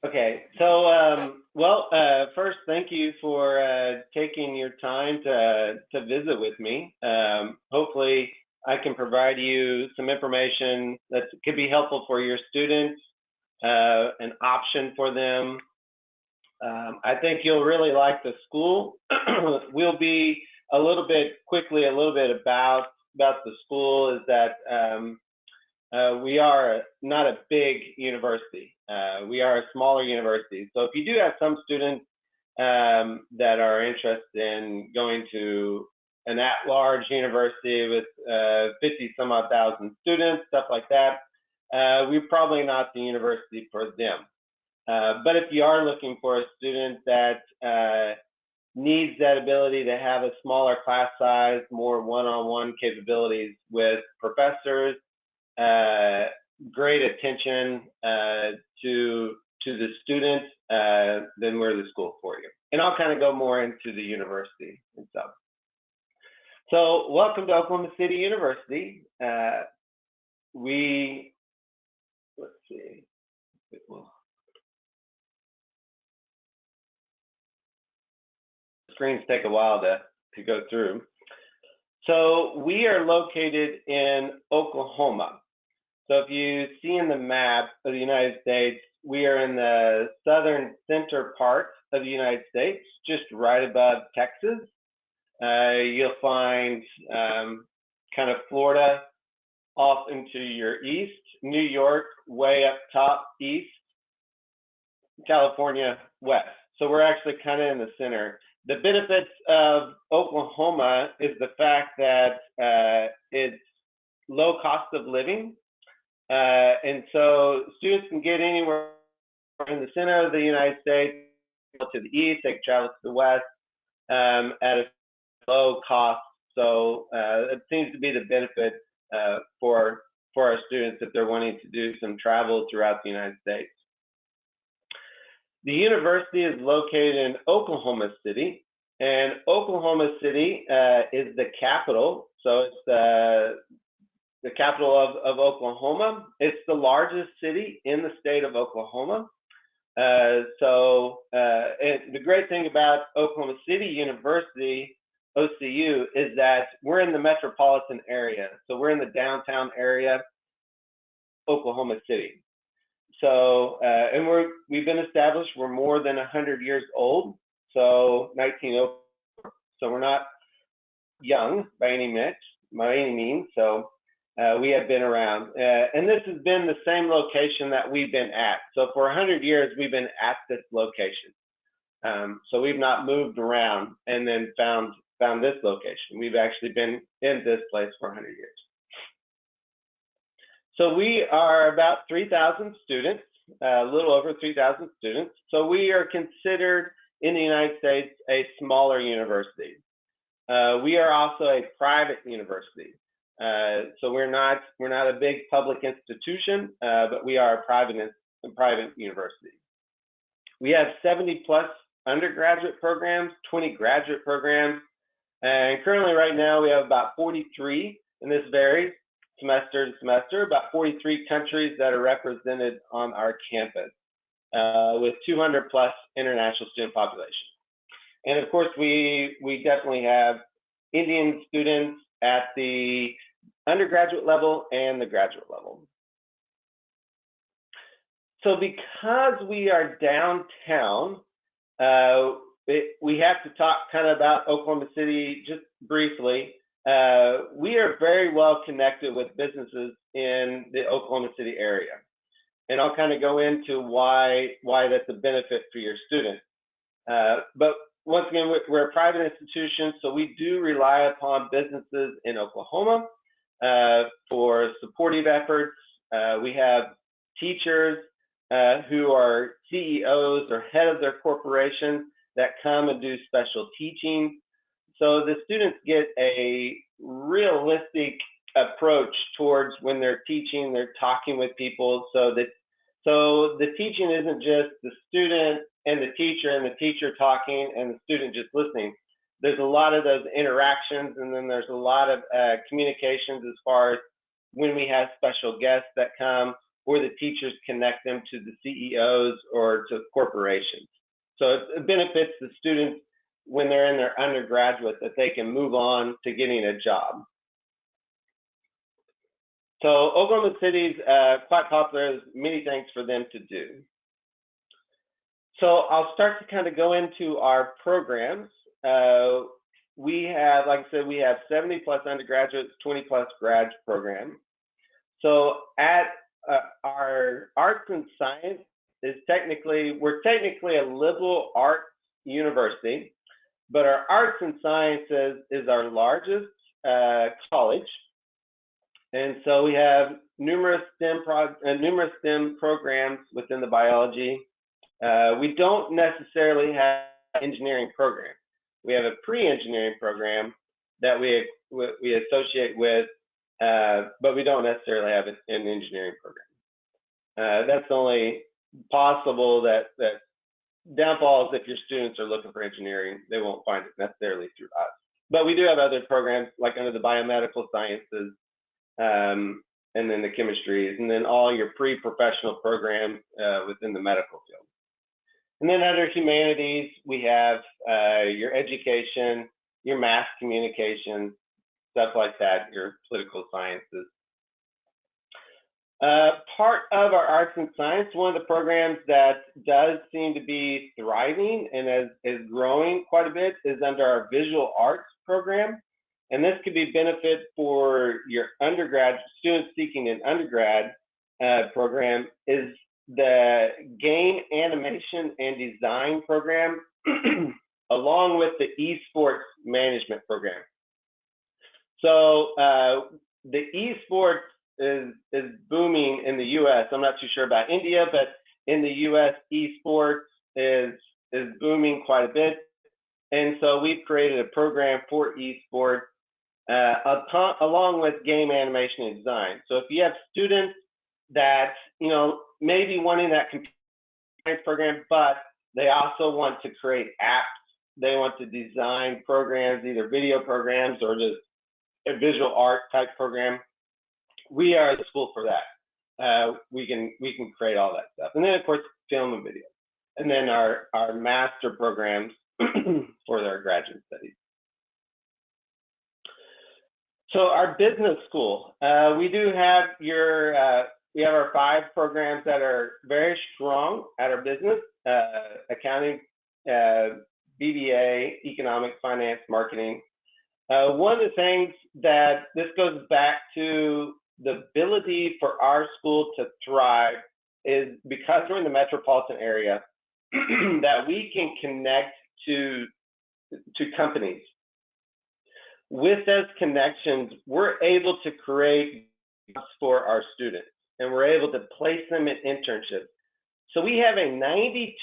Okay, so first, thank you for taking your time to visit with me. Hopefully, I can provide you some information that could be helpful for your students, an option for them. I think you'll really like the school. We'll be a little bit about the school is that we are not a big university. We are a smaller university. So if you do have some students that are interested in going to an at-large university with 50 some odd thousand students, stuff like that, we're probably not the university for them. But if you are looking for a student that needs that ability to have a smaller class size, more one-on-one capabilities with professors, great attention to the students, then we're the school for you. And I'll kind of go more into the university and stuff. So welcome to Oklahoma City University. Let's see. Screens take a while to go through. So we are located in Oklahoma. So if you see in the map of the United States, we are in the southern center part of the United States, just right above Texas. You'll find kind of Florida off into your east, New York way up top east, California west. So we're actually kind of in the center. The benefits of Oklahoma is the fact that it's low cost of living. And so students can get anywhere in the center of the United States, to the east, they can travel to the west at a low cost. So it seems to be the benefit for our students if they're wanting to do some travel throughout the United States. The university is located in Oklahoma City, and Oklahoma City is the capital. So it's the capital of Oklahoma. It's the largest city in the state of Oklahoma. And the great thing about Oklahoma City University, OCU, is that we're in the metropolitan area. So we're in the downtown area, Oklahoma City. So, and we've been established, we're more than 100 years old. So 1904, so we're not young by any means. So we have been around, and this has been the same location that we've been at. So for 100 years, we've been at this location. So we've not moved around and then found this location. We've actually been in this place for 100 years. So we are about 3,000 students, a little over 3,000 students. So we are considered in the United States a smaller university. We are also a private university. So we're not a big public institution, but we are a private university. We have 70 plus undergraduate programs, 20 graduate programs, and currently right now we have about 43, and this varies semester to semester, about 43 countries that are represented on our campus, with 200 plus international student population. And of course, we definitely have Indian students at the undergraduate level and the graduate level. So because we are downtown, we have to talk kind of about Oklahoma City just briefly. We are very well connected with businesses in the Oklahoma City area. And I'll kind of go into why that's a benefit for your students. But once again, we're a private institution, so we do rely upon businesses in Oklahoma for supportive efforts. We have teachers who are CEOs or head of their corporations that come and do special teaching. So the students get a realistic approach towards when they're teaching, they're talking with people, so the teaching isn't just the student and the teacher talking and the student just listening. There's a lot of those interactions, and then there's a lot of communications as far as when we have special guests that come, or the teachers connect them to the CEOs or to corporations. So it benefits the students when they're in their undergraduate that they can move on to getting a job. So Oklahoma City's quite popular. There's many things for them to do. So I'll start to kind of go into our programs. We have, like I said, we have 70 plus undergraduates, 20 plus grad programs. So at our arts and science is we're technically a liberal arts university, but our arts and sciences is our largest college. And so we have numerous STEM programs within the biology. We don't necessarily have an engineering program. We have a pre-engineering program that we associate with, but we don't necessarily have an engineering program. That's only possible that downfalls if your students are looking for engineering, they won't find it necessarily through us. But we do have other programs like under the biomedical sciences, and then the chemistries, and then all your pre-professional programs within the medical field. And then under humanities, we have your education, your mass communication, stuff like that, your political sciences. Part of our arts and science, one of the programs that does seem to be thriving and is growing quite a bit is under our visual arts program. And this could be benefit for your undergrad students seeking an undergrad program is the game animation and design program, along with the esports management program. So the esports is booming in the U.S. I'm not too sure about India, but in the U.S., esports is booming quite a bit. And so we've created a program for esports along with game animation and design. So if you have students that, maybe wanting that computer science program, but they also want to create apps, they want to design programs, either video programs or just a visual art type program, we are the school for that. We can create all that stuff. And then of course, film and video. And then our master programs for their graduate studies. So our business school, we do have we have our 5 programs that are very strong at our business, accounting, BBA, economics, finance, marketing. One of the things that this goes back to the ability for our school to thrive is because we're in the metropolitan area, that we can connect to companies. With those connections, we're able to create jobs for our students, and we're able to place them in internships. So we have a 92%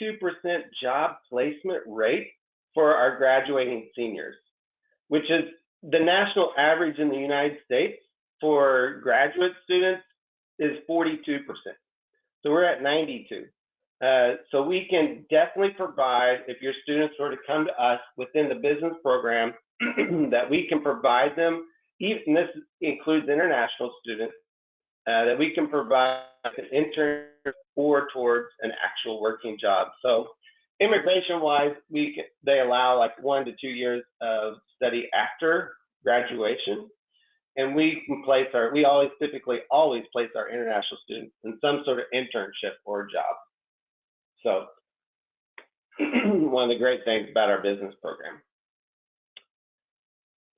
job placement rate for our graduating seniors, which is the national average in the United States for graduate students is 42%. So we're at 92. So we can definitely provide, if your students were to come to us within the business program, that we can provide them, even this includes international students, that we can provide an intern or towards an actual working job. So immigration-wise, they allow like 1 to 2 years of study after graduation, and we can typically always place our international students in some sort of internship or job. So one of the great things about our business program.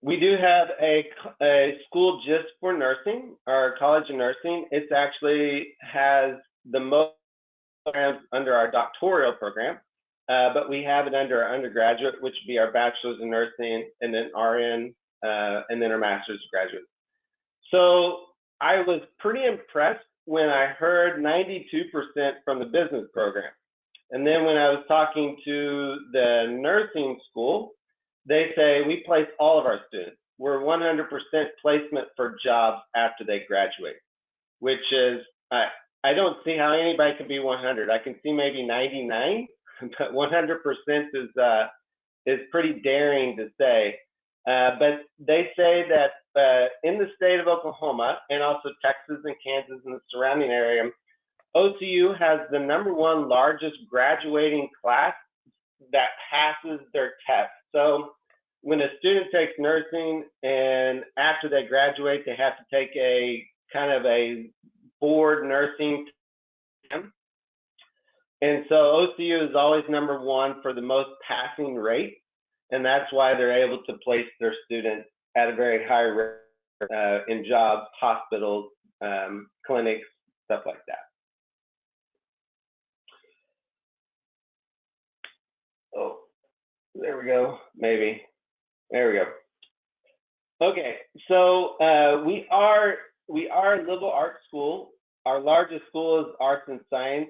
We do have a school just for nursing, our College of Nursing. It actually has the most programs under our doctoral program, but we have it under our undergraduate, which would be our Bachelor's in Nursing, and then RN, and then our Master's of Graduate. So I was pretty impressed when I heard 92% from the business program. And then when I was talking to the nursing school, they say we place all of our students. We're 100% placement for jobs after they graduate, which is, I don't see how anybody can be 100. I can see maybe 99, but 100% is pretty daring to say. But they say that in the state of Oklahoma and also Texas and Kansas and the surrounding area, OCU has the #1 largest graduating class that passes their test. So when a student takes nursing and after they graduate, they have to take a kind of a board nursing exam. And so OCU is always #1 for the most passing rate. And that's why they're able to place their students at a very high rate in jobs, hospitals, clinics, stuff like that. Oh, there we go, maybe. There we go. Okay, so we are a liberal arts school. Our largest school is arts and science,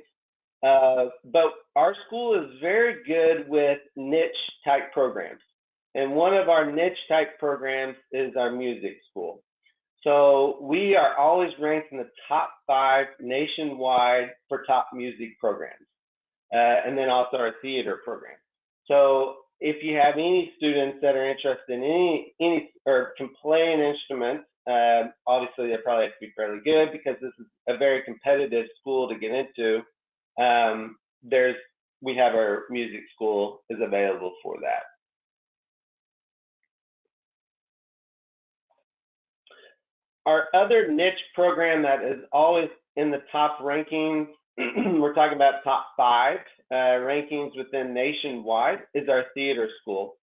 but our school is very good with niche type programs. And one of our niche type programs is our music school. So we are always ranked in the top 5 nationwide for top music programs, and then also our theater program. So if you have any students that are interested in any or can play an instrument, obviously they probably have to be fairly good because this is a very competitive school to get into. We have our music school is available for that. Our other niche program that is always in the top rankings, we're talking about top 5 rankings within nationwide, is our theater school.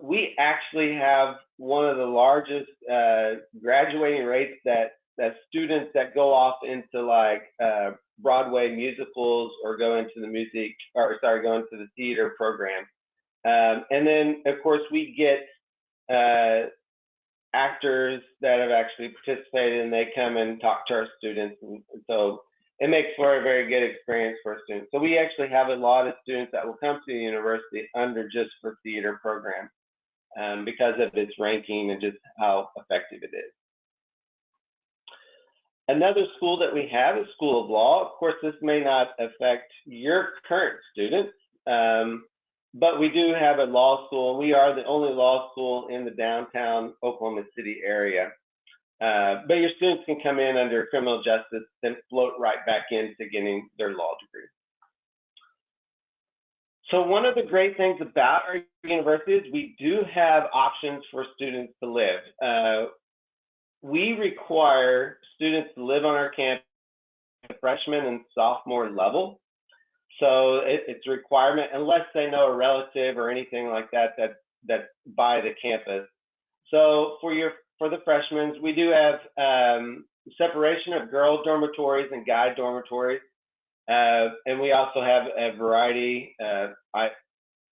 We actually have one of the largest graduating rates that students that go off into like Broadway musicals or go into the theater program. And then of course we get actors that have actually participated and they come and talk to our students. And so it makes for a very good experience for our students. So we actually have a lot of students that will come to the university under just for theater program because of its ranking and just how effective it is. Another school that we have is School of Law. Of course, this may not affect your current students, but we do have a law school. We are the only law school in the downtown Oklahoma City area. But your students can come in under criminal justice and float right back into getting their law degree. So one of the great things about our university is we do have options for students to live. We require students to live on our campus at freshman and sophomore level. So it's a requirement unless they know a relative or anything like that that's by the campus. So for the freshmen, we do have separation of girl dormitories and guy dormitories, and we also have a variety. As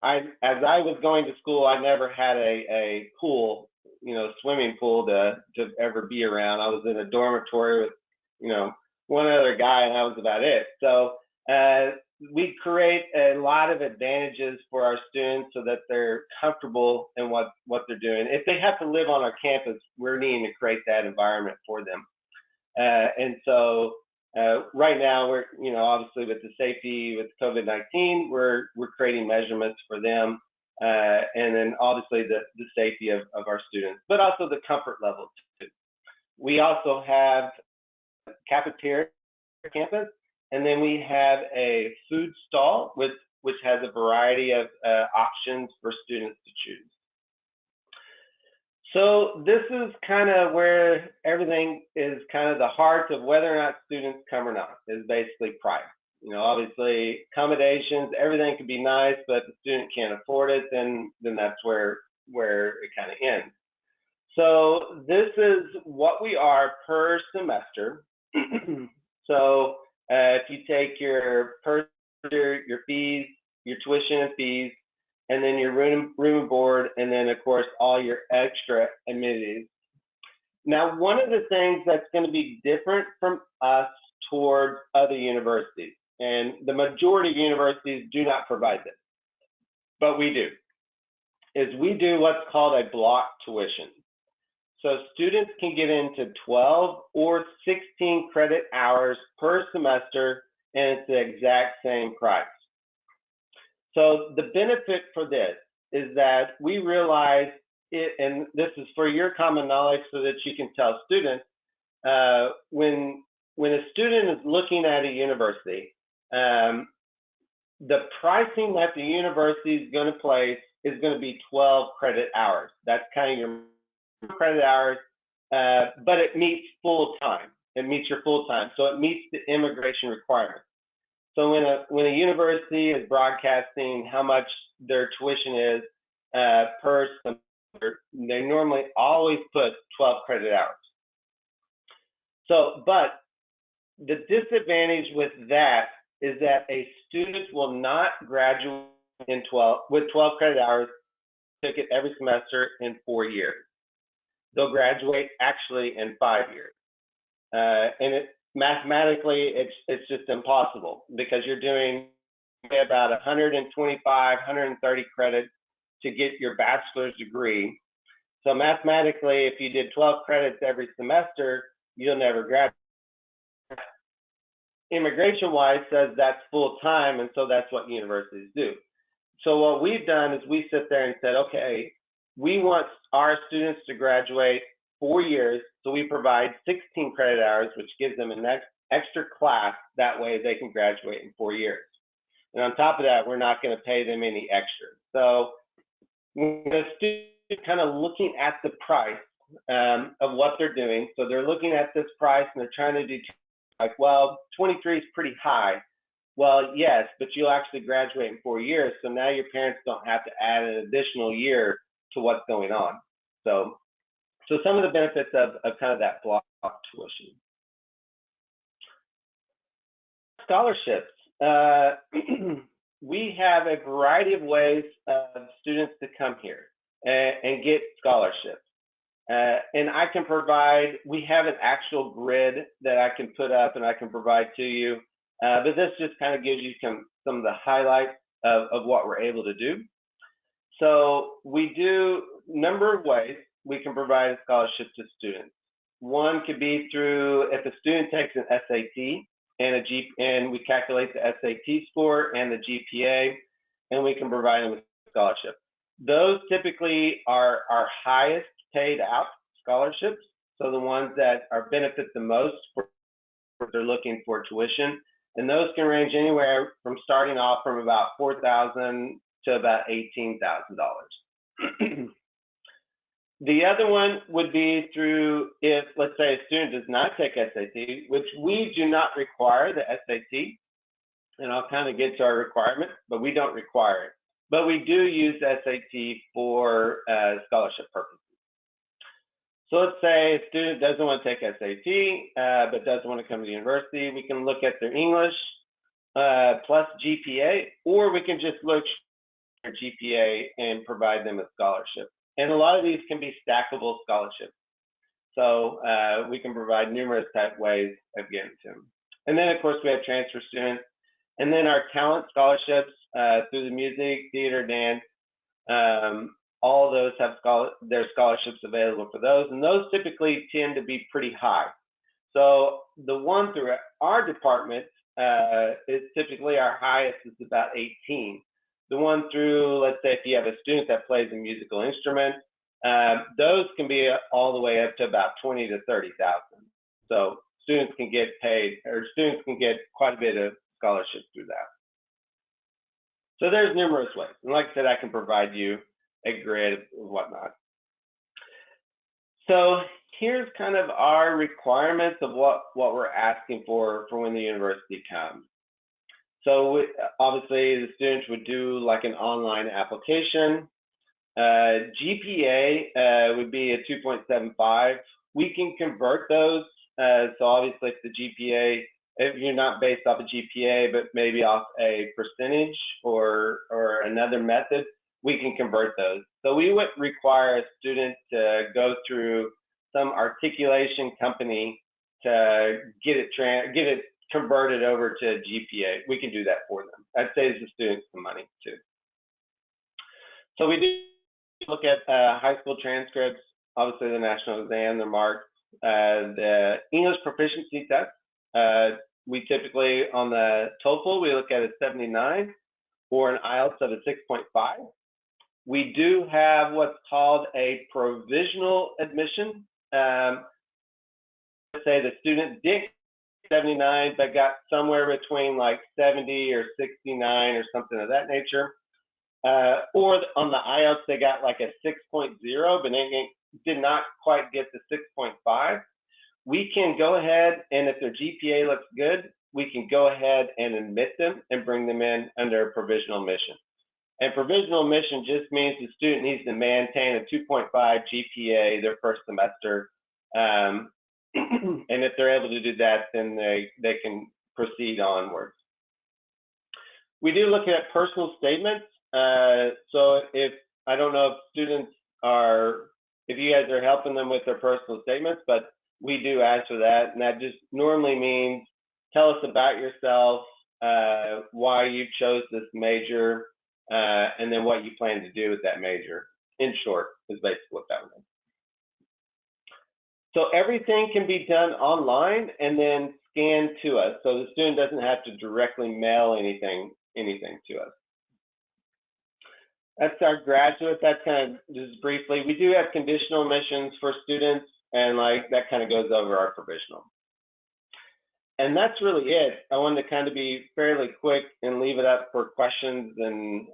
I was going to school, I never had a pool, swimming pool to ever be around. I was in a dormitory with, one other guy, and that was about it. So we create a lot of advantages for our students so that they're comfortable in what they're doing. If they have to live on our campus, we're needing to create that environment for them. And so right now, we're, obviously with the safety with COVID-19, we're creating measurements for them. And then obviously the safety of our students, but also the comfort level too. We also have cafeteria campus, and then we have a food stall which has a variety of options for students to choose. So this is kind of where everything is kind of the heart of whether or not students come or not, is basically price. Obviously accommodations, everything could be nice, but if the student can't afford it, then that's where it kind of ends. So this is what we are per semester. So if you take your fees, your tuition and fees, and then your room and board, and then of course all your extra amenities. Now, one of the things that's going to be different from us towards other universities, and the majority of universities do not provide this, but we do, is we do what's called a block tuition. So students can get into 12 or 16 credit hours per semester, and it's the exact same price. So the benefit for this is that we realize and this is for your common knowledge so that you can tell students, when a student is looking at a university, the pricing that the university is going to place is going to be 12 credit hours. That's kind of your credit hours, but it meets full time. It meets your full time, so it meets the immigration requirements. So when a university is broadcasting how much their tuition is per semester, they normally always put 12 credit hours. So, but the disadvantage with that is that a student will not graduate with 12 credit hours, take it every semester in 4 years. They'll graduate actually in 5 years. And mathematically, it's just impossible because you're doing about 125, 130 credits to get your bachelor's degree. So mathematically, if you did 12 credits every semester, you'll never graduate. Immigration-wise says that's full time, and so that's what universities do. So what we've done is we sit there and said, okay, we want our students to graduate 4 years, so we provide 16 credit hours, which gives them an extra class. That way they can graduate in 4 years. And on top of that, we're not going to pay them any extra. So when a student kind of looking at the price of what they're doing, so they're looking at this price and they're trying to do like, well, 23 is pretty high. Well, yes, but you'll actually graduate in 4 years. So now your parents don't have to add an additional year to what's going on. So some of the benefits of kind of that block tuition. Scholarships. We have a variety of ways of students to come here and get scholarships. And I can provide, we have an actual grid that I can put up and I can provide to you. But this just kind of gives you some of the highlights of what we're able to do. So we do a number of ways we can provide a scholarship to students. One could be through, if a student takes an SAT and we calculate the SAT score and the GPA, and we can provide them with a scholarship. Those typically are our highest paid out scholarships. So the ones that are benefit the most for they're looking for tuition. And those can range anywhere from starting off from about $4,000 to about $18,000. The other one would be through if, let's say, a student does not take SAT, which we do not require the SAT, and I'll kind of get to our requirements, but we don't require it. But we do use SAT for scholarship purposes. So let's say a student doesn't want to take SAT, but doesn't want to come to the university. We can look at their English plus GPA, or we can just look at their GPA and provide them a scholarship. And a lot of these can be stackable scholarships. So we can provide numerous type ways of getting to them. And then, of course, we have transfer students. And then our talent scholarships through the music, theater, dance, all those have their scholarships available for those. And those typically tend to be pretty high. So the one through our department is typically our highest is about 18. The one through, let's say, if you have a student that plays a musical instrument, those can be all the way up to about 20 to 30,000. So students can get paid, or students can get quite a bit of scholarships through that. So there's numerous ways. And like I said, I can provide you a grid of whatnot. So here's kind of our requirements of what we're asking for when the university comes. So obviously the students would do like an online application. GPA would be a 2.75. We can convert those. So obviously if the GPA, if you're not based off a GPA, but maybe off a percentage or another method, we can convert those. So we would require a student to go through some articulation company to get it converted over to GPA. We can do that for them. That saves the students some money too. So we do look at high school transcripts, obviously the national exam, the marks, the English proficiency test. We typically, on the TOEFL, we look at a 79 or an IELTS of a 6.5. We do have what's called a provisional admission. Let's say the student did 79, but got somewhere between like 70 or 69 or something of that nature. Or on the IELTS, they got like a 6.0, but they did not quite get the 6.5. We can go ahead, and if their GPA looks good, we can go ahead and admit them and bring them in under a provisional admission. And provisional admission just means the student needs to maintain a 2.5 GPA their first semester. And if they're able to do that, then they can proceed onwards. We do look at personal statements. So I don't know if students if you guys are helping them with their personal statements, but we do ask for that. And that just normally means tell us about yourself, why you chose this major, and then what you plan to do with that major. In short, is basically what that means. So everything can be done online and then scanned to us. So the student doesn't have to directly mail anything to us. That's our graduate. That's kind of just briefly. We do have conditional admissions for students, and like that kind of goes over our provisional. And that's really it. I wanted to kind of be fairly quick and leave it up for questions, and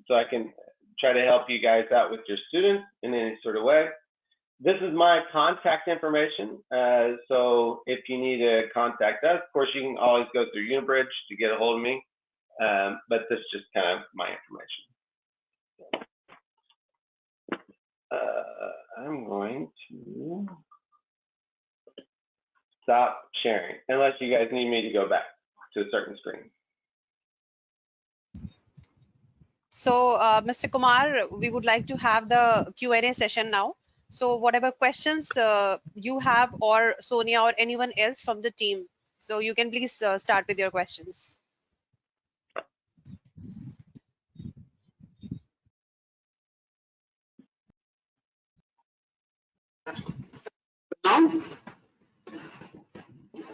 so I can try to help you guys out with your students in any sort of way. This is my contact information. So if you need to contact us, of course, you can always go through UniBrijj to get a hold of me. But this is just kind of my information. I'm going to stop sharing, unless you guys need me to go back to a certain screen. So, Mr. Kumar, we would like to have the Q&A session now. So whatever questions you have, or Sonia or anyone else from the team, so you can please start with your questions.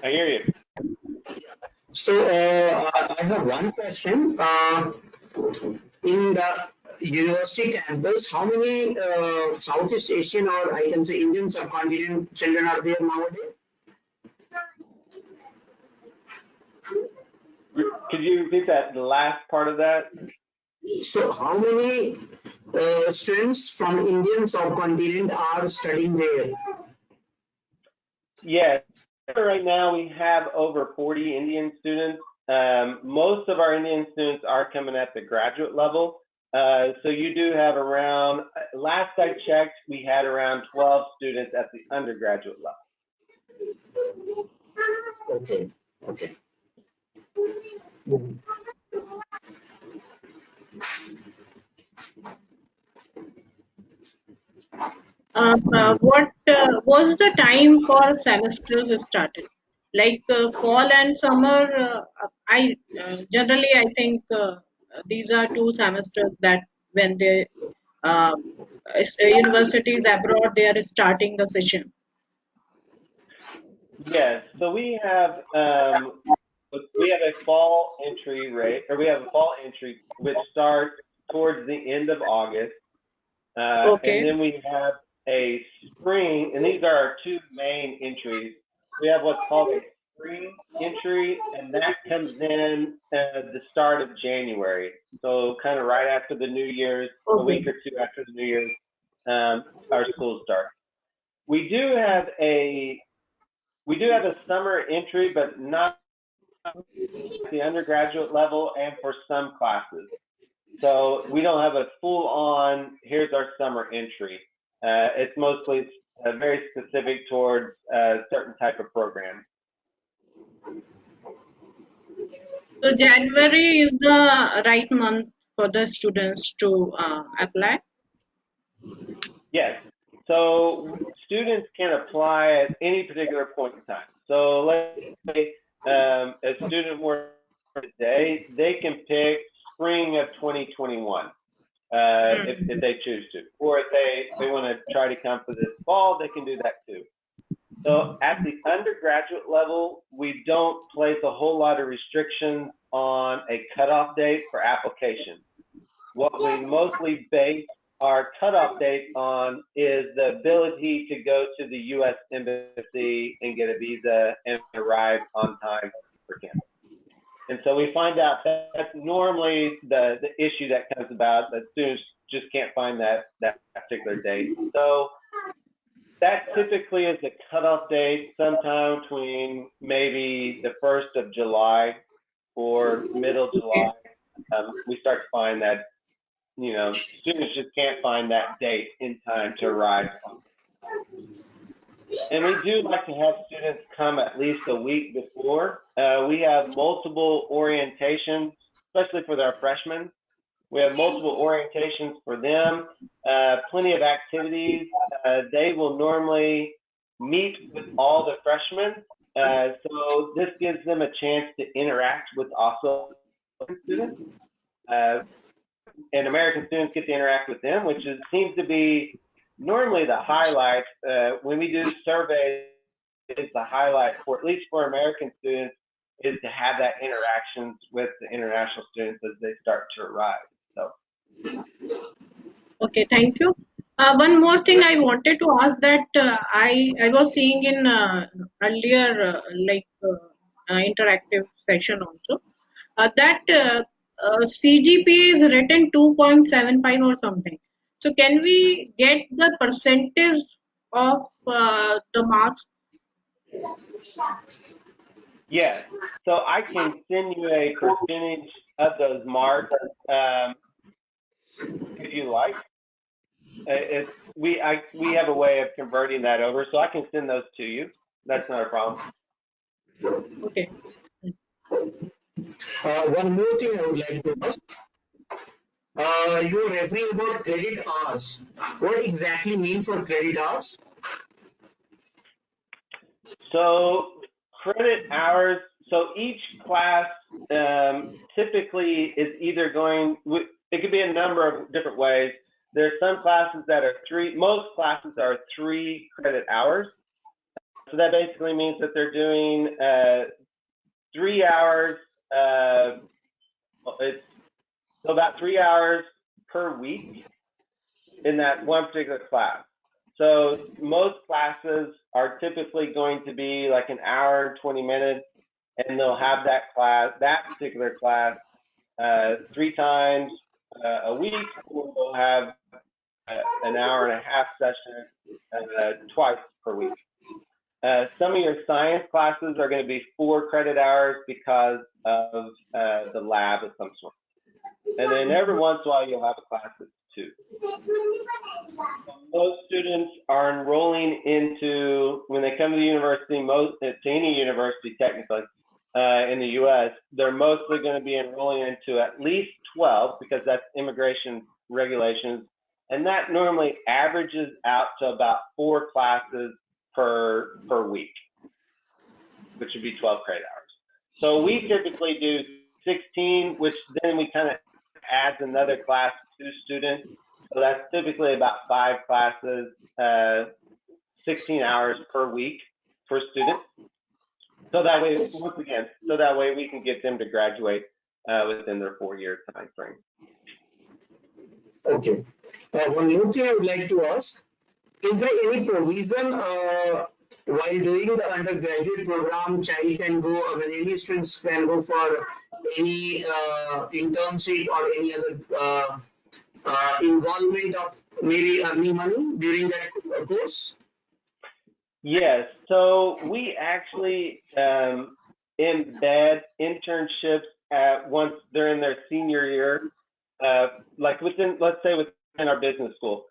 I hear you. So I have one question. In the university campus, how many Southeast Asian, or I can say Indian subcontinent children are there nowadays? Could you repeat that, the last part of that? So how many students from Indian subcontinent are studying there? Yes, right now we have over 40 Indian students. Most of our Indian students are coming at the graduate level. So you do have around, last I checked, we had around 12 students at the undergraduate level. Okay, okay. What was the time for semesters started? Like fall and summer, generally I think these are two semesters that when the universities abroad they are starting the session. Yes, so we have a fall entry rate, or we have a fall entry which starts towards the end of August. Okay. And then we have a spring, and these are our two main entries. We have what's called a spring entry, and that comes in the start of January. So kind of right after the New Year's, Okay. a week or two after the New Year's, our schools start. We do have a summer entry, but not at the undergraduate level and for some classes. So we don't have a full-on, here's our summer entry. It's mostly very specific towards a certain type of program. So January is the right month for the students to apply? Yes. So students can apply at any particular point in time. So let's say a student works today, they can pick spring of 2021 if they choose to. Or if they want to try to come for this fall, they can do that too. So at the undergraduate level, we don't place a whole lot of restrictions on a cutoff date for application. what we mostly base our cutoff date on is the ability to go to the U.S. Embassy and get a visa and arrive on time for campus. And so we find out that that's normally the issue that comes about, that students just can't find that particular date. So that typically is the cutoff date, sometime between maybe the 1st of July or middle July. We start to find that, you know, students just can't find that date in time to arrive. And we do like to have students come at least a week before. We have multiple orientations, especially for our freshmen. We have multiple orientations for them, plenty of activities. They will normally meet with all the freshmen. So this gives them a chance to interact with also students. And American students get to interact with them, which seems to be normally the highlight. When we do surveys, it's the highlight for, at least for American students, is to have that interactions with the international students as they start to arrive. So. Okay, thank you. One more thing I wanted to ask, that I was seeing in earlier interactive session also, that CGPA is written 2.75 or something. So can we get the percentage of the marks? Yes. So I can send you a percentage of those marks if you like. We have a way of converting that over, so I can send those to you. That's not a problem. Okay. One more thing I would like to ask. You are referring about credit hours. What exactly mean for credit hours? So credit hours, so each class typically is either going, it could be a number of different ways. There's some classes that are most classes are 3 credit hours. So that basically means that they're doing 3 hours, it's so about 3 hours per week in that one particular class. So most classes are typically going to be like an hour and 20 minutes, and they'll have that particular class 3 times a week, or they'll have an hour and a half session twice per week. Some of your science classes are going to be 4 credit hours because of the lab of some sort. And then every once in a while, you'll have a class that's 2. Most students are enrolling into, when they come to the university, to any university technically in the U.S., they're mostly going to be enrolling into at least 12, because that's immigration regulations. And that normally averages out to about 4 classes per week, which would be 12 credit hours. So we typically do 16, which then we kind of adds another class to students. So that's typically about 5 classes, 16 hours per week per student. So that way, once again, we can get them to graduate within their 4-year time frame. Okay. One more thing I would like to ask: is there any provision while doing the undergraduate program, child can go, any students can go for any internship or any other involvement of maybe earning money during that course? Yes, so we actually embed internships once they're in their senior year, like let's say within our business school.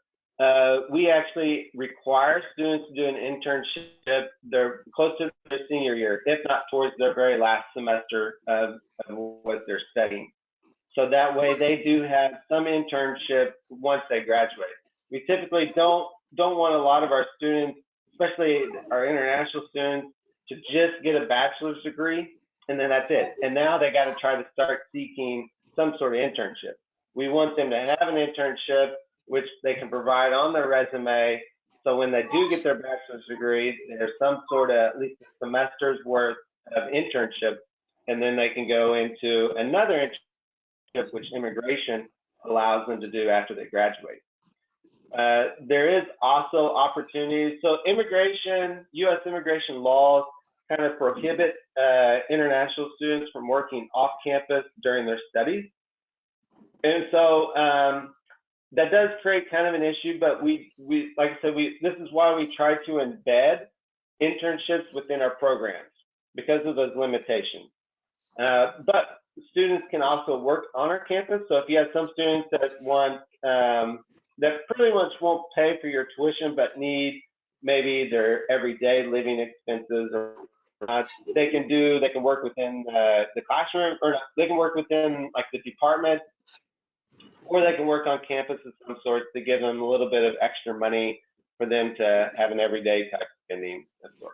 We actually require students to do an internship. They're close to their senior year, if not towards their very last semester of what they're studying. So that way they do have some internship once they graduate. We typically don't want a lot of our students, especially our international students, to just get a bachelor's degree and then that's it. And now they got to try to start seeking some sort of internship. We want them to have an internship which they can provide on their resume. So when they do get their bachelor's degree, there's some sort of at least a semester's worth of internship, and then they can go into another internship, which immigration allows them to do after they graduate. There is also opportunities. So immigration, U.S. immigration laws kind of prohibit international students from working off campus during their studies. And so that does create kind of an issue, but we like I said, this is why we try to embed internships within our programs because of those limitations. But students can also work on our campus. So if you have some students that want, that pretty much won't pay for your tuition, but need maybe their everyday living expenses, or they can work within the classroom, or they can work within like the department, or they can work on campus of some sort to give them a little bit of extra money for them to have an everyday type spending of sort.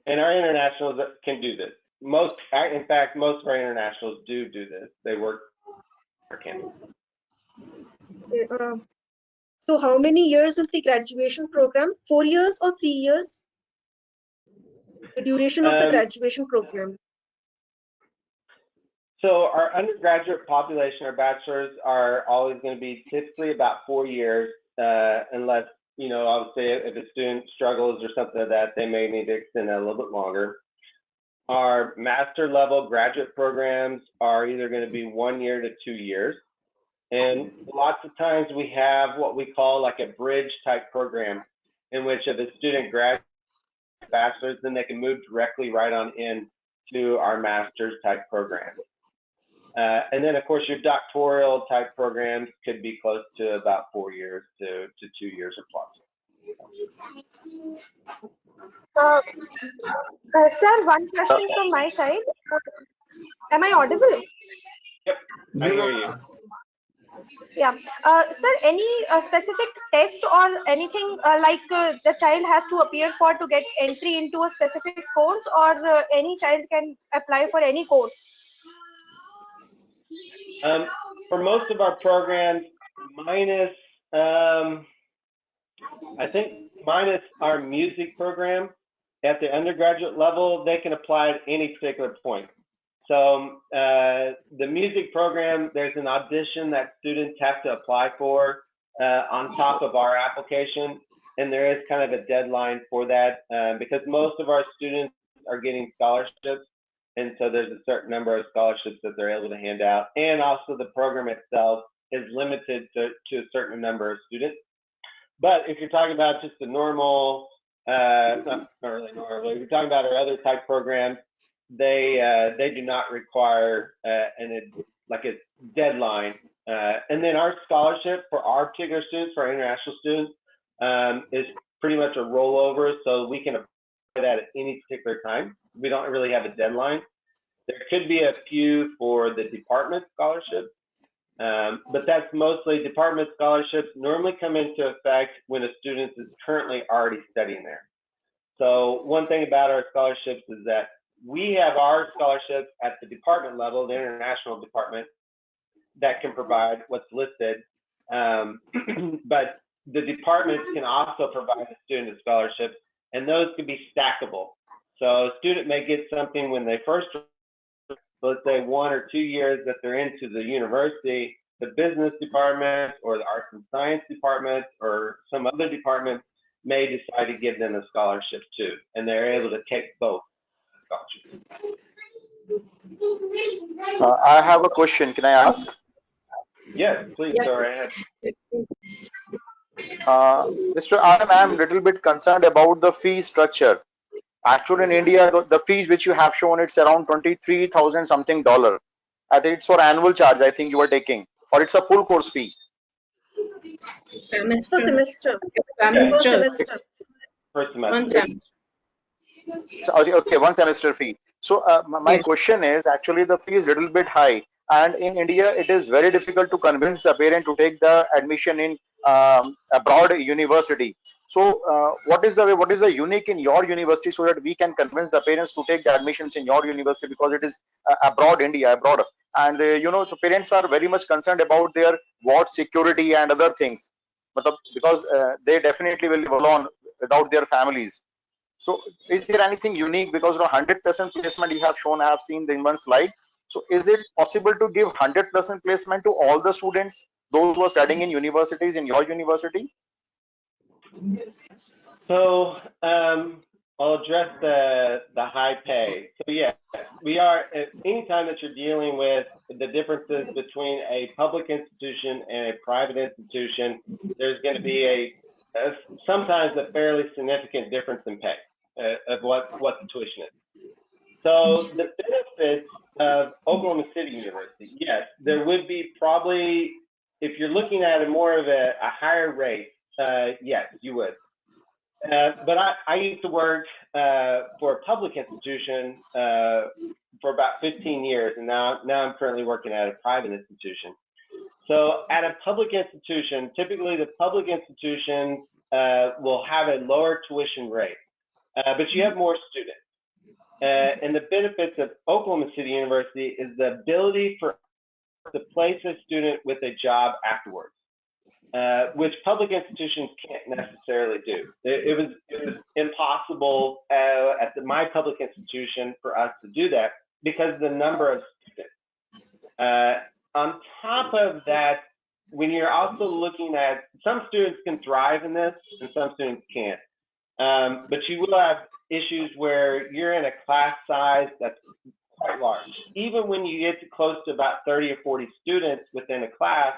And our internationals can do this. In fact, most of our internationals do this. They work for campus. So how many years is the graduation program? 4 years or 3 years? The duration of the graduation program. So our undergraduate population, our bachelors, are always going to be typically about 4 years, unless, you know, I would say if a student struggles or something like that, they may need to extend that a little bit longer. Our master level graduate programs are either going to be 1 year to 2 years. And lots of times we have what we call like a bridge type program, in which if a student graduates bachelor's, then they can move directly right on in to our master's type program. And then of course your doctoral type programs could be close to about 4 years to 2 years or plus. Sir, one question from my side. Am I audible? Yep, I hear you. Yeah. Sir, any specific test or anything like the child has to appear for to get entry into a specific course, or any child can apply for any course? For most of our programs, minus our music program at the undergraduate level, they can apply at any particular point. So the music program, there's an audition that students have to apply for on top of our application, and there is kind of a deadline for that because most of our students are getting scholarships, and so there's a certain number of scholarships that they're able to hand out, and also the program itself is limited to a certain number of students. But if you're talking about just the normal, not really normal, if you're talking about our other type programs, they do not require a deadline. And then our scholarship for our particular students, for our international students, is pretty much a rollover, so we can apply that at any particular time. We don't really have a deadline. There could be a few for the department scholarships, but that's mostly department scholarships normally come into effect when a student is currently already studying there. So one thing about our scholarships is that we have our scholarships at the department level, the international department, that can provide what's listed, but the departments can also provide the student a scholarship, and those can be stackable. So a student may get something when they first, let's say 1 or 2 years that they're into the university, the business department or the arts and science department or some other department may decide to give them a scholarship too, and they're able to take both scholarships. I have a question. Can I ask? Yes, please go right ahead. Mr. Aaron, I am a little bit concerned about the fee structure. Actually, in India, the fees which you have shown, it's around 23,000 something dollar. I think it's for annual charge. I think you are taking, or it's a full course fee. Semester. Semester. Semester. First semester. One semester. So, okay, one semester fee. So my question is, actually the fee is a little bit high, and in India it is very difficult to convince the parent to take the admission in a broad university. So what is the unique in your university so that we can convince the parents to take the admissions in your university, because it is abroad India, abroad, and you know, so parents are very much concerned about their what security and other things, because they definitely will live alone without their families. So is there anything unique, because 100% placement you have shown, I have seen in one slide. So is it possible to give 100% placement to all the students, those who are studying in universities in your university? So I'll address the high pay. So yes, we are. Anytime that you're dealing with the differences between a public institution and a private institution, there's going to be sometimes a fairly significant difference in pay of what the tuition is. So the benefits of Oklahoma City University, yes, there would be probably, if you're looking at it more of a higher rate, yes, you would. But I used to work for a public institution for about 15 years, and now I'm currently working at a private institution. So at a public institution, typically the public institutions will have a lower tuition rate, but you have more students. And the benefits of Oklahoma City University is the ability for to place a student with a job afterwards. Which public institutions can't necessarily do. It was impossible at my public institution for us to do that because of the number of students. On top of that, when you're also looking at, some students can thrive in this and some students can't. But you will have issues where you're in a class size that's quite large. Even when you get to close to about 30 or 40 students within a class,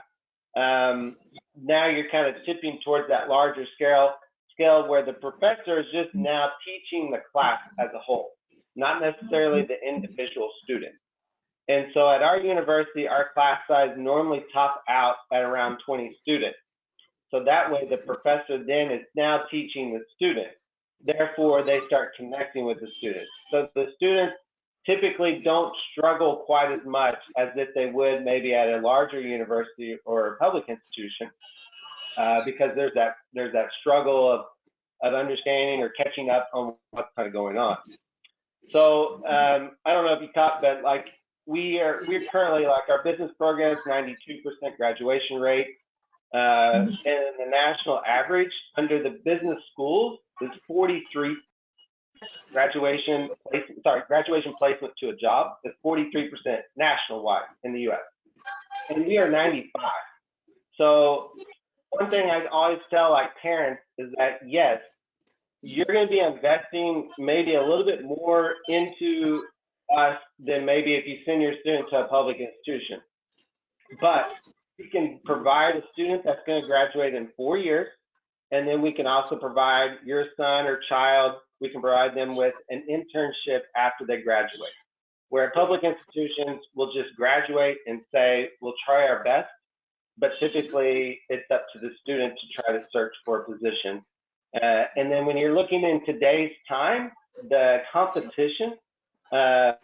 now you're kind of tipping towards that larger scale where the professor is just now teaching the class as a whole, not necessarily the individual student. And so at our university, our class size normally top out at around 20 students. So that way the professor then is now teaching the student. Therefore, they start connecting with the students. So the students typically don't struggle quite as much as if they would maybe at a larger university or a public institution, because there's that struggle of understanding or catching up on what's kind of going on. So I don't know if you caught, but like we're currently, like, our business program is 92% graduation rate, and the national average under the business schools is 43. Graduation placement to a job is 43% nationwide in the U.S. and we are 95. So one thing I always tell like parents is that yes, you're going to be investing maybe a little bit more into us than maybe if you send your student to a public institution. But we can provide a student that's going to graduate in 4 years, and then we can also provide your son or child, we can provide them with an internship after they graduate. Where public institutions will just graduate and say, we'll try our best, but typically it's up to the student to try to search for a position. And then when you're looking in today's time, the competition, an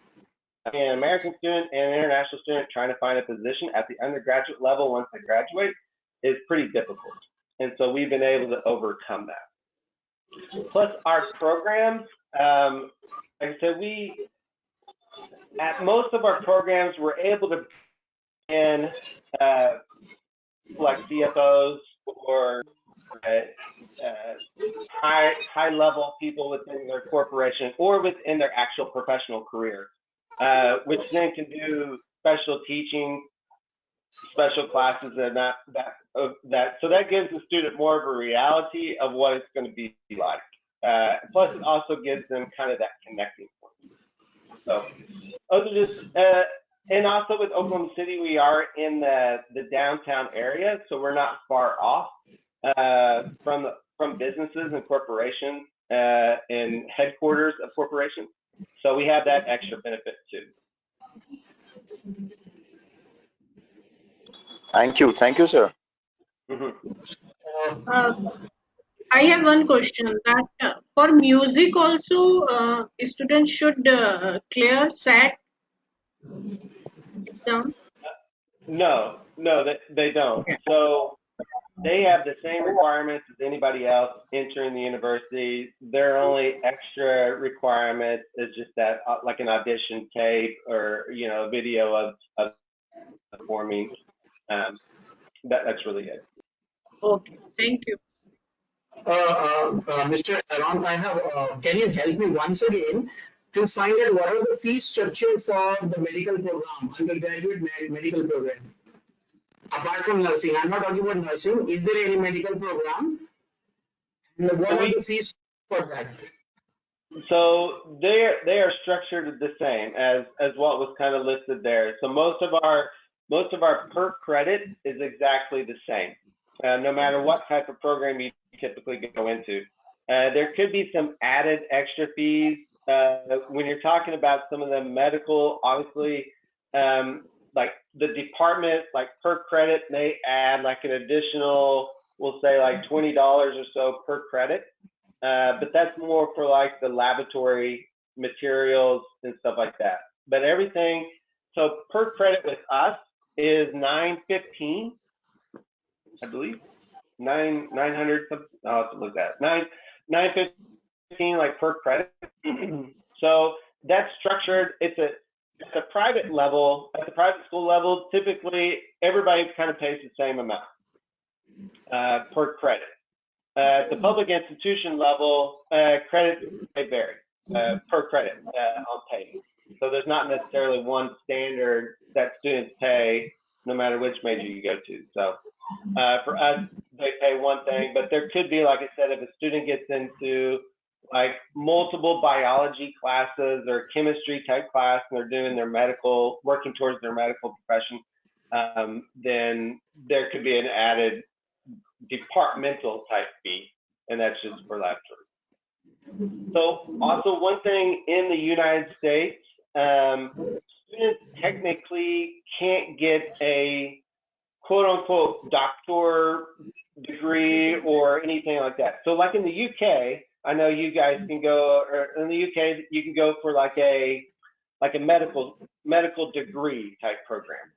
American student and an international student trying to find a position at the undergraduate level once they graduate is pretty difficult. And so we've been able to overcome that. Plus our programs, like I said, at most of our programs, we're able to in like CFOs or high level people within their corporation or within their actual professional career, which then can do special teaching, special classes, and that. So that gives the student more of a reality of what it's going to be like. Plus, it also gives them kind of that connecting point. So those are just, and also with Oklahoma City, we are in the downtown area, so we're not far off from businesses and corporations and headquarters of corporations. So we have that extra benefit too. Thank you, sir. I have one question that for music also students should clear SAT exam. No, they don't. So they have the same requirements as anybody else entering the university. Their only extra requirement is just that, like an audition tape or a video of performing. That's really it. Okay, thank you. Mr. Aaron, I have. Can you help me once again? to find out what are the fee structure for the medical program, undergraduate medical program. Apart from nursing, I'm not talking about nursing. Is there any medical program? And what are the fees for that? So they are structured the same as what was kind of listed there. So most of our per credit is exactly the same, no matter what type of program you typically go into. There could be some added extra fees when you're talking about some of the medical, obviously, like the department, like per credit may add like an additional, we'll say like $20 or so per credit. But that's more for like the laboratory materials and stuff like that. But everything, so per credit with us is $915, I believe. 900 something. I'll have to look at it. 915 like per credit. So that's structured. It's a private level. At the private school level, typically everybody kind of pays the same amount per credit. At the public institution level, credits may vary per credit on pay. So there's not necessarily one standard that students pay no matter which major you go to. So for us, they pay one thing, but there could be, like I said, if a student gets into like multiple biology classes or chemistry type class and they're doing their medical, working towards their medical profession, then there could be an added departmental type fee, and that's just for laboratory. So also one thing in the United States, students technically can't get a quote unquote doctor degree or anything like that. So like in the UK, I know you guys can go, or in the UK, you can go for like a medical degree type program.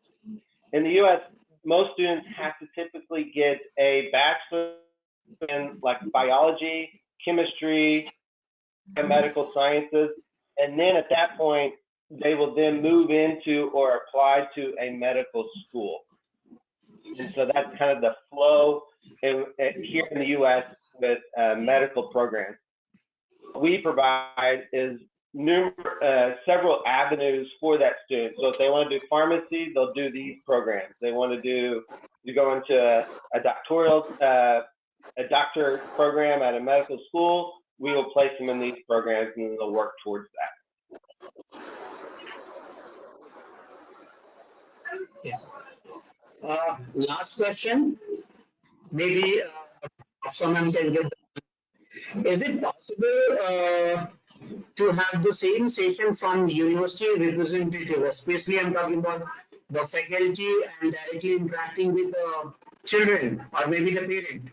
In the US, most students have to typically get a bachelor's in like biology, chemistry, and medical sciences, and then at that point, they will then move into or apply to a medical school. And so that's kind of the flow here in the U.S. with medical programs. What we provide is several avenues for that student. So if they want to do pharmacy, they'll do these programs. They want to go into a doctoral, a doctor program at a medical school, we will place them in these programs and they'll work towards that. Yeah. Last question, maybe someone can get. Is it possible to have the same session from university representative, especially I'm talking about the faculty and directly interacting with the children or maybe the parent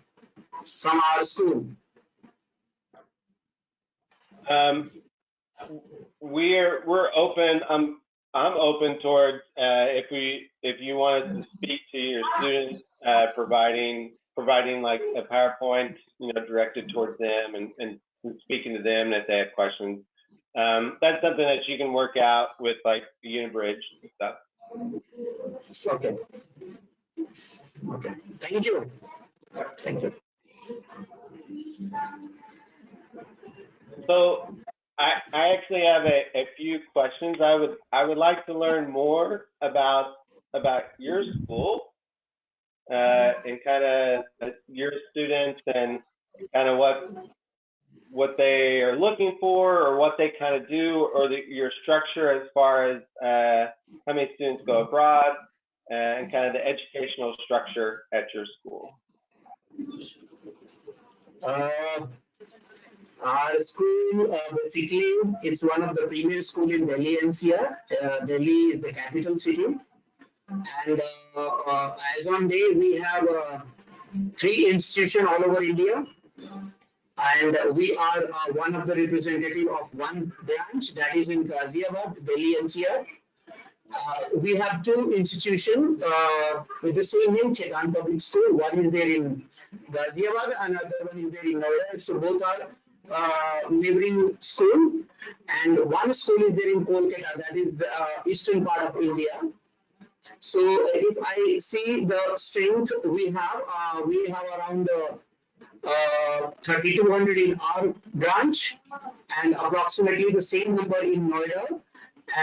from our school? We're open. I'm open towards if you wanted to speak to your students, providing like a PowerPoint, directed towards them and speaking to them if they have questions. That's something that you can work out with like UniBrijj and stuff. Okay. Okay. Thank you. Thank you. So I actually have a few questions. I would like to learn more about your school and kind of your students and kind of what they are looking for or what they kind of do or your structure as far as how many students go abroad and kind of the educational structure at your school. Our school, basically, it's one of the premier school in Delhi NCR. Delhi is the capital city. And as on day, we have 3 institutions all over India. And we are one of the representative of one branch that is in Ghaziabad, Delhi NCR. We have 2 institutions with the same name, Khaitan Public School. One is there in Ghaziabad, another one is there in Noida. So both are neighboring school, and one school is there in Kolkata, that is the eastern part of India. So if I see the strength we have around 3,200 in our branch, and approximately the same number in Noida,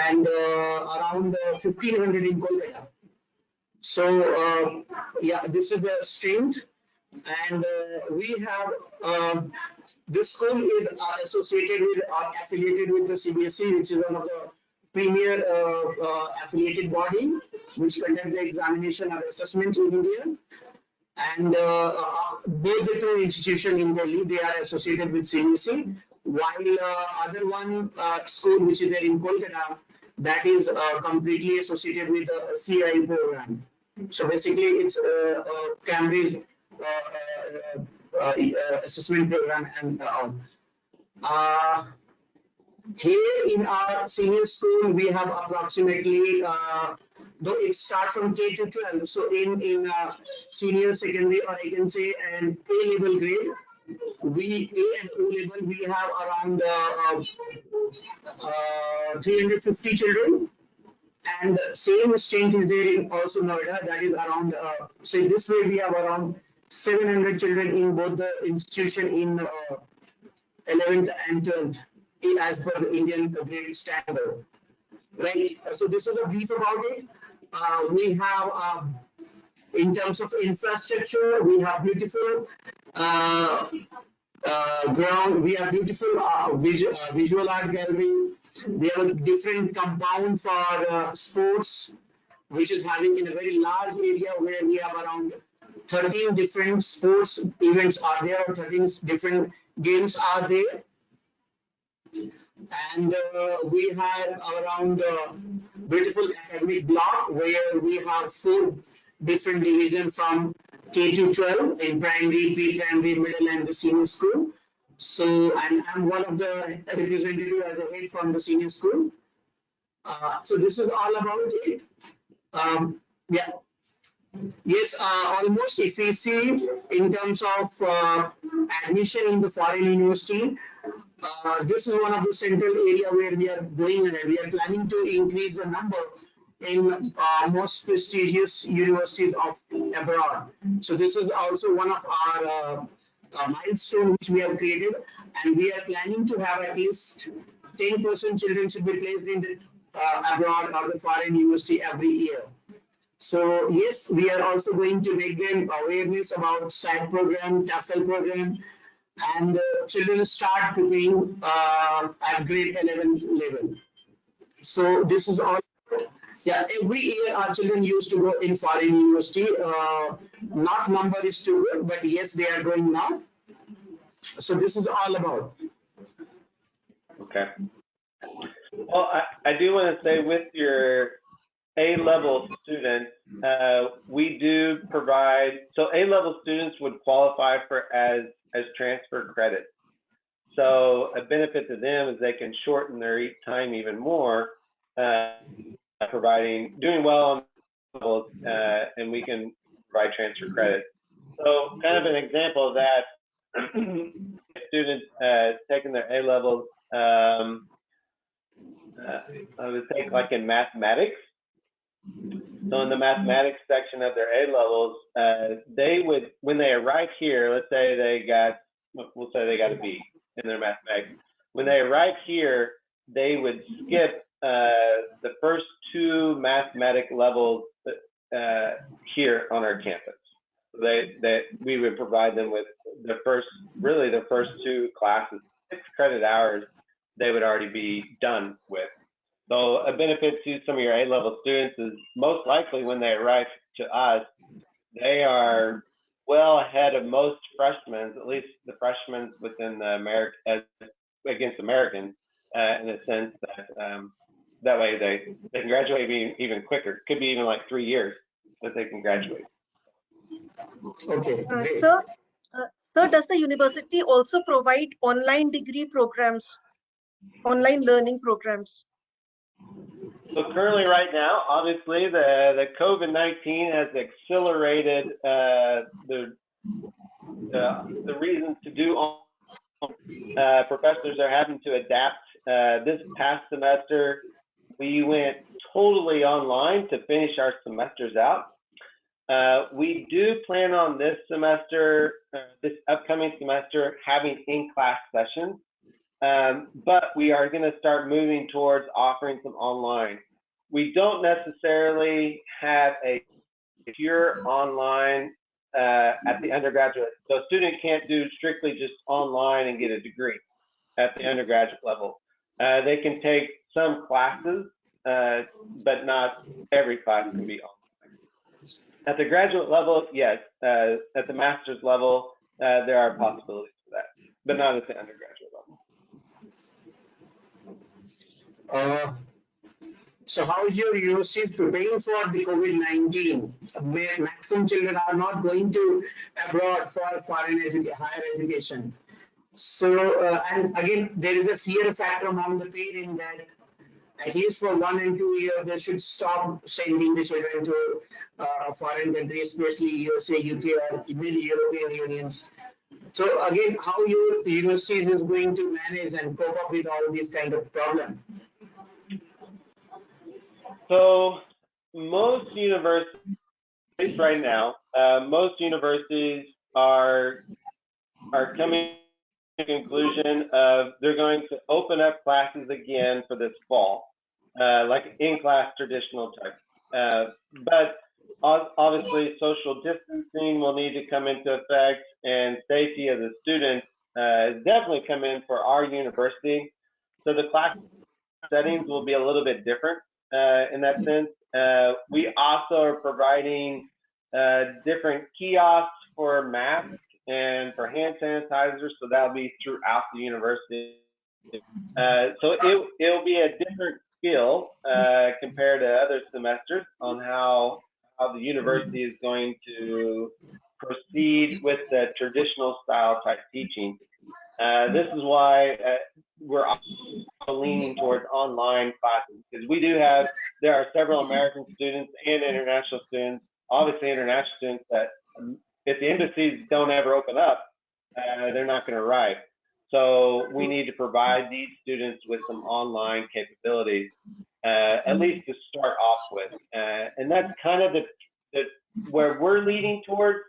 and around 1,500 in Kolkata. So yeah, this is the strength, and we have this school is associated with affiliated with the CBSE, which is one of the premier affiliated body which conduct the examination or assessment in India. And both the two institutions in Delhi, they are associated with CBSE, while other one school which is there in Kolkata, that is completely associated with the CI program. So basically, it's a Cambridge assessment program and all. Here in our senior school, we have approximately, though it starts from K to 12, so in senior secondary, or I can say an A level grade, we A and O level, we have around 350 children. And same strength is there in also Noida, that is around, so this way we have around 700 children in both the institution in 11th and 12th as per the Indian grade standard. Right. So this is a brief about it. We have, in terms of infrastructure, we have beautiful ground. We have beautiful visual art gallery. We have a different compound for sports, which is having in a very large area where we have around 13 different sports events are there, or 13 different games are there. And we have around beautiful academic block where we have 4 different divisions from K to 12 in primary, pre-primary, middle, and the senior school. So, and I'm one of the representatives as a head from the senior school. So this is all about it. Yeah. Yes, almost if we see in terms of admission in the foreign university, this is one of the central area where we are going ahead. We are planning to increase the number in most prestigious universities of abroad. So this is also one of our milestone which we have created, and we are planning to have at least 10% children should be placed in the abroad or the foreign university every year. So yes, we are also going to make them awareness about SAT program, TEFL program, and children start preparing at grade 11 level. So this is all. Yeah, every year our children used to go in foreign university. Not number is too good, but yes, they are going now. So this is all about. Okay. Well, I do want to say with your A-level students, we do provide, so A-level students would qualify for as transfer credit. So a benefit to them is they can shorten their time even more, doing well on levels, and we can provide transfer credit. So kind of an example of that, students taking their A-levels, I would think like in mathematics. So in the mathematics section of their A-levels, they would, when they arrive here, let's say we'll say they got a B in their mathematics. When they arrive here, they would skip the first 2 mathematic levels here on our campus. We would provide them with the first 2 classes, 6 credit hours, they would already be done with. So a benefit to some of your A-level students is most likely when they arrive to us, they are well ahead of most freshmen, at least the freshmen within the against Americans, in a sense that that way they can graduate even quicker. Could be even like 3 years that they can graduate. Okay. Sir, does the university also provide online degree programs, online learning programs? So currently right now, obviously the COVID-19 has accelerated the reasons to do professors are having to adapt. This past semester, we went totally online to finish our semesters out. We do plan on this semester, this upcoming semester, having in-class sessions, but we are going to start moving towards offering some online. We don't necessarily have a pure online at the undergraduate. So a student can't do strictly just online and get a degree at the undergraduate level. They can take some classes, but not every class can be online. At the graduate level, yes. At the master's level, there are possibilities for that, but not at the undergraduate level. So how is your university preparing for the COVID-19? Maximum children are not going to abroad for higher education. So, and again, there is a fear factor among the parents that at least for 1 and 2 years, they should stop sending the children to foreign countries, especially USA, UK, or many European unions. So again, how your university is going to manage and cope up with all these kind of problems? So most universities right now, most universities are coming to the conclusion of they're going to open up classes again for this fall, like in-class traditional type. But obviously social distancing will need to come into effect, and safety of the students has definitely come in for our university. So the class settings will be a little bit different in that sense. We also are providing different kiosks for masks and for hand sanitizers, so that'll be throughout the university. So it'll be a different skill compared to other semesters on how the university is going to proceed with the traditional style type teaching. This is why we're leaning towards online classes, because there are several American students and international students, obviously international students, that if the embassies don't ever open up, they're not going to arrive. So we need to provide these students with some online capabilities, at least to start off with. And that's kind of where we're leaning towards.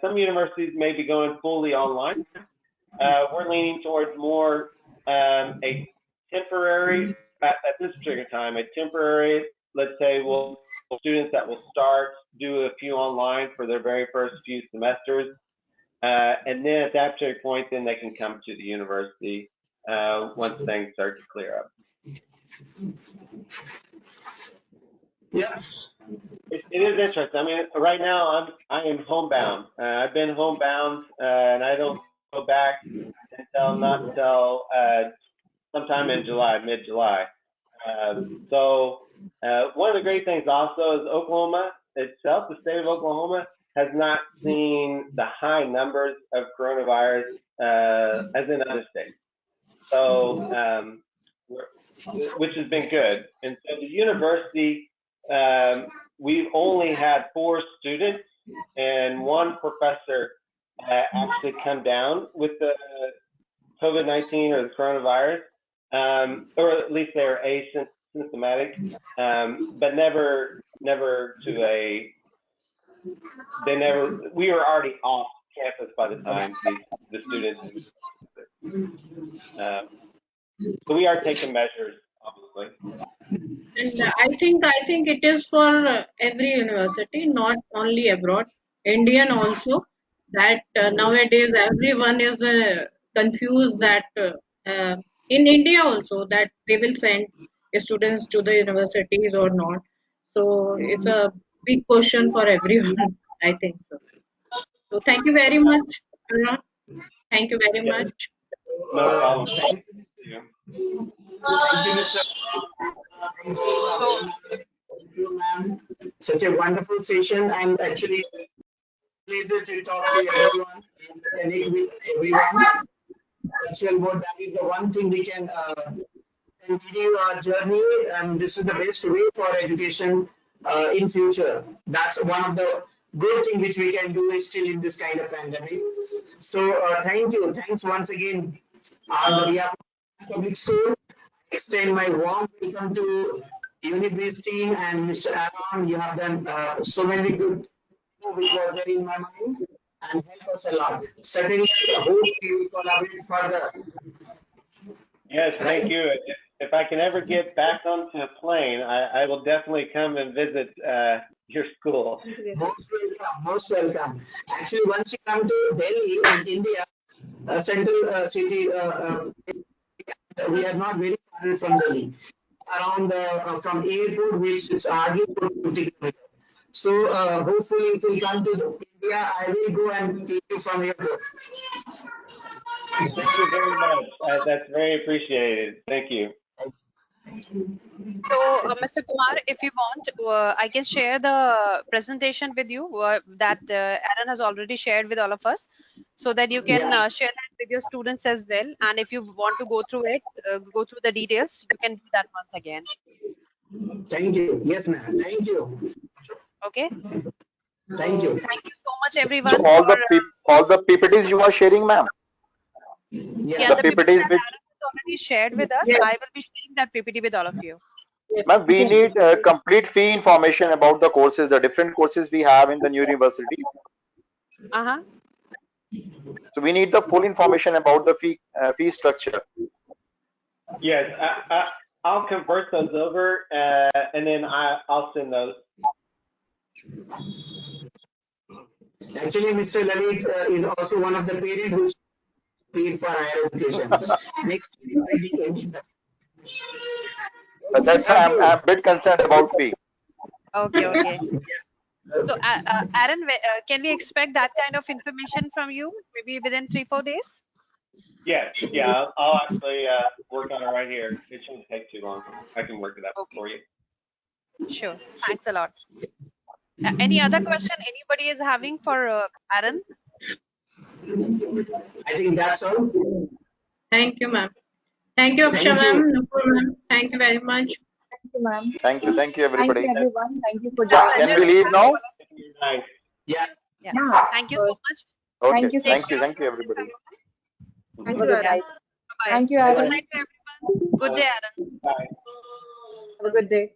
Some universities may be going fully online. We're leaning towards more a temporary, at this particular time, a temporary, let's say, students that will start, do a few online for their very first few semesters. And then at that particular point, then they can come to the university once things start to clear up. Yeah. It is interesting. I mean, right now I am homebound. I've been homebound, and I don't go back not until sometime in July, mid-July. So one of the great things also is Oklahoma itself, the state of Oklahoma, has not seen the high numbers of coronavirus as in other states. So, which has been good. And so the university, we've only had 4 students and 1 professor actually come down with the COVID-19 or the coronavirus, or at least they were asymptomatic, but never to a, we were already off campus by the time the students, so we are taking measures, obviously. And I think it is for every university, not only abroad, Indian also. That nowadays everyone is confused that in India also that they will send students to the universities or not. So it's a big question for everyone. I think so. So thank you very much, Aaron. Thank you very Yeah, much. no problem. Thank you, Mr. So, Thank you, ma'am. Such a wonderful session, and actually pleasure to talk to everyone and connect with everyone. Actually, what that is the one thing we can continue our journey, and this is the best way for education in future. That's one of the good things which we can do is still in this kind of pandemic. So thank you. Thanks once again on behalf of public school. Extend my warm welcome to UniBrijj team and Mr. Aaron. You have done so many good which was there in my mind and help us a lot. Certainly, I hope we will collaborate further. Yes, thank you. If I can ever get back onto a plane, I will definitely come and visit your school. Most welcome, most welcome. Actually, once you come to Delhi in India, central city, we are not very far from Delhi. Around from airport, which is hardly 50 kilometers. So hopefully, if we come to India, I will go and take you from airport. Thank you very much. That's very appreciated. Thank you. So, Mr. Kumar, if you want, I can share the presentation with you that Aaron has already shared with all of us, so that you can share that with your students as well. And if you want to go through it, go through the details, you can do that once again. Thank you. Yes, ma'am. Thank you. Okay. Thank you. Thank you so much, So everyone. all the PPTs you are sharing, ma'am. Yeah, the The PPT PPTs that which, Aaron has already shared with us, Yes. I will be sharing that PPT with all of you. ma'am, we need complete fee information about the courses, the different courses we have in the new university. Uh-huh. So we need the full information about the fee structure. Yes, I'll convert those over, and then I'll send those. Actually, Mr. Lalit is also one of the parents who paid for higher education. But that's why Thank I'm you. a bit concerned about fee. Okay, okay. So, Aaron, can we expect that kind of information from you maybe within 3-4 days? Yes, yeah, I'll actually work on it right here. It shouldn't take too long. I can work it up Okay, for you. sure. Thanks a lot. Any other question anybody is having for Aaron? I think that's all. Thank you, ma'am. Thank you, Aksha Thank you. ma'am, Nupur ma'am. Thank you very much. Thank you, ma'am. Thank you Thank you, everybody. everyone. Thank you for It's a joining. Can pleasure we to leave have now? all of you. Nice. Yeah. Yeah. Yeah. Thank you so much. Okay, Thank you so Take much. care of thank you yourself, everybody. everyone. Thank Have a you, good Aaron. night. Bye. Thank you, Good Aaron. night to everyone. Good day, Aaron. Bye. Have a good day.